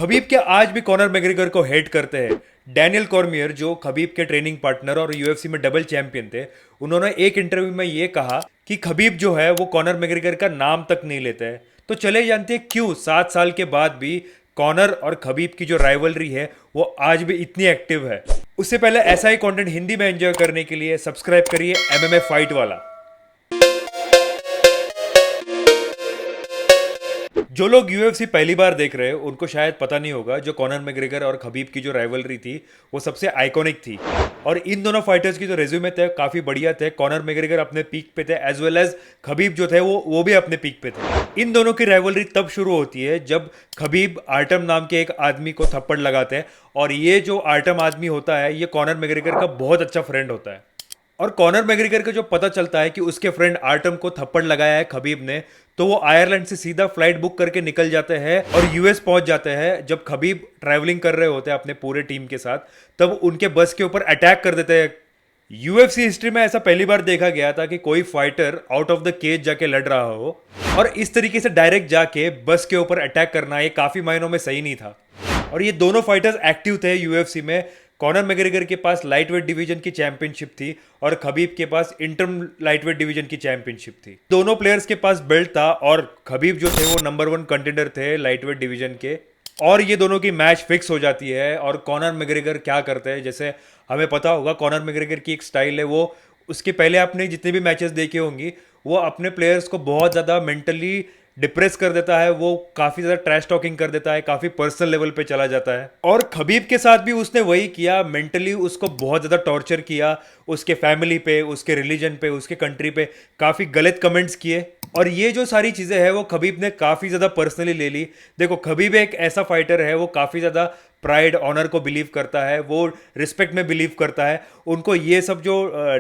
Khabib के आज भी कॉनर मैग्रेगर को हेट करते हैं। डैनियल कॉर्मियर जो खबीब के ट्रेनिंग पार्टनर और यूएफसी में डबल चैंपियन थे, उन्होंने एक इंटरव्यू में ये कहा कि खबीब जो है वो कॉनर मैग्रेगर का नाम तक नहीं लेते हैं। तो चले जानते हैं क्यों 7 साल के बाद भी कॉनर और खबीब की जो राइवलरी है वो आज भी इतनी एक्टिव है। उससे पहले ऐसा ही कंटेंट हिंदी में एंजॉय करने के लिए सब्सक्राइब करिए एमएमए फाइट वाला। जो लोग यूएफसी पहली बार देख रहे हैं उनको शायद पता नहीं होगा, जो कॉनर मैग्रेगर और खबीब की जो राइवलरी थी वो सबसे आइकॉनिक थी। और इन दोनों फाइटर्स की जो रेज्यूमे थे काफी बढ़िया थे। कॉनर मैग्रेगर अपने पीक पे थे एज वेल एज खबीब जो थे वो भी अपने पीक पे थे। इन दोनों की राइवलरी तब शुरू होती है जब खबीब आर्टम नाम के एक आदमी को थप्पड़ लगाते हैं, और ये जो आर्टम आदमी होता है ये कॉनर मैग्रेगर का बहुत अच्छा फ्रेंड होता है। और कॉनर मैग्रेगर को जो पता चलता है कि उसके फ्रेंड आर्टम को थप्पड़ लगाया है खबीब ने, तो वो आयरलैंड से सीधा फ्लाइट बुक करके निकल जाते हैं और यूएस पहुंच जाते हैं। जब खबीब ट्रैवलिंग कर रहे होते हैं अपने पूरे टीम के साथ, तब उनके बस के ऊपर अटैक कर देते हैं। यूएफसी हिस्ट्री में ऐसा पहली बार देखा गया था कि कोई fighter out of the cage जाके लड़ रहा हो, और इस तरीके से डायरेक्ट जाके बस के ऊपर अटैक करना ये काफी मायनों में सही नहीं था। और ये दोनों फाइटर्स एक्टिव थे यूएफसी में। कॉनर मैग्रेगर के पास लाइटवेट डिवीजन की चैंपियनशिप थी और खबीब के पास इंटरम लाइटवेट डिवीजन की चैंपियनशिप थी। दोनों प्लेयर्स के पास बेल्ट था और खबीब जो थे वो नंबर 1 कंटेंडर थे लाइटवेट डिवीजन के। और ये दोनों की मैच फिक्स हो जाती है। और कॉनर मैग्रेगर क्या करते हैं, जैसे हमें पता होगा कॉनर मैग्रेगर की एक स्टाइल है, वो उसके पहले आपने जितने भी मैचेस देखे होंगी वो अपने प्लेयर्स को बहुत ज़्यादा मेंटली डिप्रेस कर देता है। वो काफी ज्यादा ट्रैश टॉकिंग कर देता है, काफी पर्सनल लेवल पे चला जाता है। और खबीब के साथ भी उसने वही किया, मेंटली उसको बहुत ज्यादा टॉर्चर किया। उसके फैमिली पे, उसके रिलीजन पे, उसके कंट्री पे काफी गलत कमेंट्स किए। और ये जो सारी चीजें हैं वो खबीब ने काफी ज्यादा पर्सनली ले ली। देखो खबीब एक ऐसा फाइटर है, वो काफी ज्यादा प्राइड ऑनर को बिलीव करता है, वो रिस्पेक्ट में बिलीव करता है। उनको ये सब जो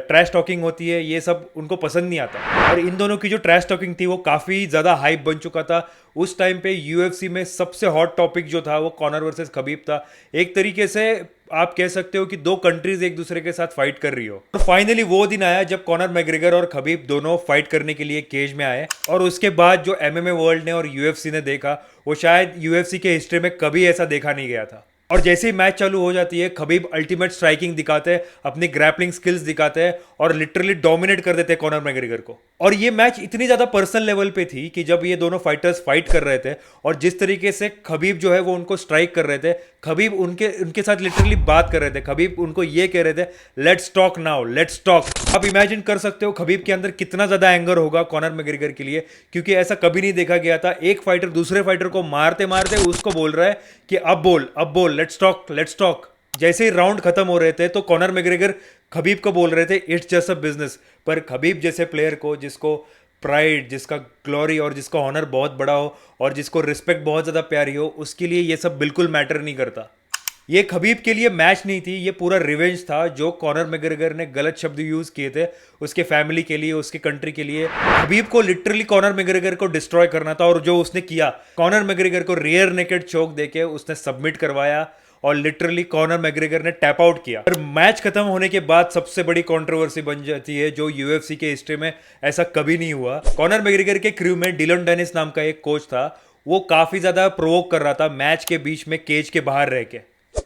ट्रैश टॉकिंग होती है ये सब उनको पसंद नहीं आता। और इन दोनों की जो ट्रैश टॉकिंग थी वो काफ़ी ज़्यादा हाइप बन चुका था। उस टाइम पे यूएफसी में सबसे हॉट टॉपिक जो था वो कॉनर वर्सेस खबीब था। एक तरीके से आप कह सकते हो कि दो कंट्रीज एक दूसरे के साथ फाइट कर रही हो। और फाइनली वो दिन आया जब कॉनर मैग्रेगर और खबीब दोनों फाइट करने के लिए केज में आए। और उसके बाद जो एमएमए वर्ल्ड ने और यूएफसी ने देखा वो शायद यूएफसी के हिस्ट्री में कभी ऐसा देखा नहीं गया था। और जैसे ही मैच चालू हो जाती है खबीब अल्टीमेट स्ट्राइकिंग दिखाते हैं, अपनी ग्रैपलिंग स्किल्स दिखाते हैं और लिटरली डोमिनेट कर देते हैं कॉनर मैग्रेगर को। और ये मैच इतनी ज्यादा पर्सनल लेवल पे थी कि जब ये दोनों फाइटर्स फाइट कर रहे थे और जिस तरीके से खबीब जो है वो उनको स्ट्राइक कर रहे थे, खबीब उनके साथ लिटरली बात कर रहे थे। खबीब उनको ये कह रहे थे let's talk now, let's talk. आप इमेजिन कर सकते हो खबीब के अंदर कितना ज्यादा एंगर होगा कॉनर मैग्रेगर के लिए, क्योंकि ऐसा कभी नहीं देखा गया था। एक फाइटर दूसरे फाइटर को मारते मारते उसको बोल रहा है कि अब बोल, लेट्स टॉक, लेट्स टॉक। जैसे ही राउंड खत्म हो रहे थे तो कॉनर मैग्रेगर खबीब को बोल रहे थे इट्स जस्ट अ बिजनेस। पर खबीब जैसे प्लेयर को, जिसको प्राइड, जिसका ग्लोरी और जिसका ऑनर बहुत बड़ा हो और जिसको रिस्पेक्ट बहुत ज़्यादा प्यारी हो, उसके लिए ये सब बिल्कुल मैटर नहीं करता। ये खबीब के लिए मैच नहीं थी, ये पूरा रिवेंज था जो कॉनर मैग्रेगर ने गलत शब्द यूज किए थे उसके फैमिली के लिए, उसके कंट्री के लिए। खबीब को लिटरली कॉनर मैग्रेगर को डिस्ट्रॉय करना था, और जो उसने किया, कॉनर मैग्रेगर को रियर नेकेड चोक देके उसने सबमिट करवाया और लिटरली कॉनर मैग्रेगर ने टैप आउट किया। और मैच खत्म होने के बाद सबसे बड़ी कंट्रोवर्सी बन जाती है जो यूएफसी के हिस्ट्री में ऐसा कभी नहीं हुआ। कॉनर मैग्रेगर के क्रू में डिलन डेनिस नाम का एक कोच था, वो काफी ज्यादा प्रोवोक कर रहा था मैच के बीच में केज के बाहर रह के,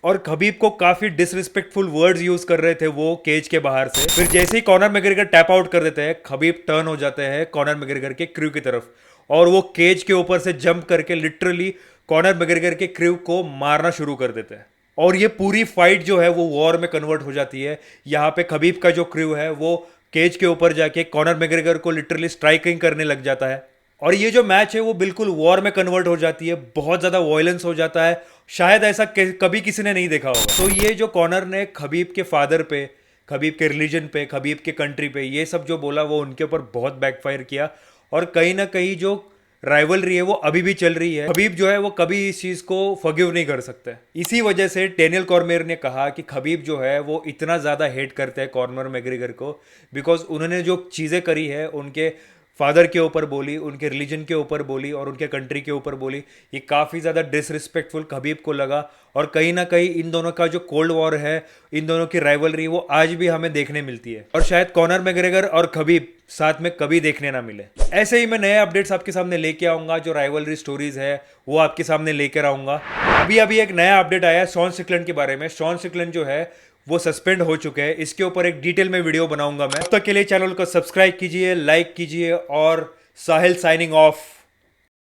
और खबीब को काफी डिसरिस्पेक्टफुल वर्ड्स यूज कर रहे थे वो केज के बाहर से। फिर जैसे ही कॉनर मैग्रेगर टैप आउट कर देते हैं, खबीब टर्न हो जाते हैं कॉनर मैग्रेगर के क्रू की तरफ और वो केज के ऊपर से जंप करके लिटरली कॉनर मैग्रेगर के क्रू को मारना शुरू कर देते हैं। और ये पूरी फाइट जो है वो वॉर में कन्वर्ट हो जाती है। यहाँ पे खबीब का जो क्रू है वो केज के ऊपर जाके कॉनर मैग्रेगर को लिटरली स्ट्राइकिंग करने लग जाता है, और ये जो मैच है वो बिल्कुल वॉर में कन्वर्ट हो जाती है। बहुत ज्यादा वायलेंस हो जाता है, शायद ऐसा कभी किसी ने नहीं देखा होगा। तो ये जो कॉनर ने खबीब के फादर पे, खबीब के रिलीजन पे, खबीब के कंट्री पे ये सब जो बोला वो उनके ऊपर बहुत बैकफायर किया। और कहीं ना कहीं जो राइवलरी है वो अभी भी चल रही है। खबीब जो है वो कभी इस चीज को फॉरगिव नहीं कर सकते। इसी वजह से डैनियल कॉर्मियर ने कहा कि खबीब जो है वो इतना ज्यादा हेट करते हैं कॉनर मैग्रेगर को, बिकॉज उन्होंने जो चीजें करी है उनके फादर के ऊपर बोली, उनके रिलीजन के ऊपर बोली और उनके कंट्री के ऊपर बोली, ये काफ़ी ज़्यादा डिसरिस्पेक्टफुल खबीब को लगा। और कहीं ना कहीं इन दोनों का जो कोल्ड वॉर है, इन दोनों की राइवलरी, वो आज भी हमें देखने मिलती है, और शायद कॉनर मैग्रेगर और खबीब साथ में कभी देखने ना मिले। ऐसे ही मैं नए अपडेट्स आपके सामने लेके आऊँगा, जो राइवलरी स्टोरीज है वो आपके सामने लेकर आऊंगा। अभी अभी एक नया अपडेट आया है शॉन स्टिकलैंड के बारे में। शॉन स्टिकलैंड जो है वो सस्पेंड हो चुके हैं। इसके ऊपर एक डिटेल में वीडियो बनाऊंगा मैं। तब तक के लिए चैनल को सब्सक्राइब कीजिए, लाइक कीजिए, और साहिल साइनिंग ऑफ।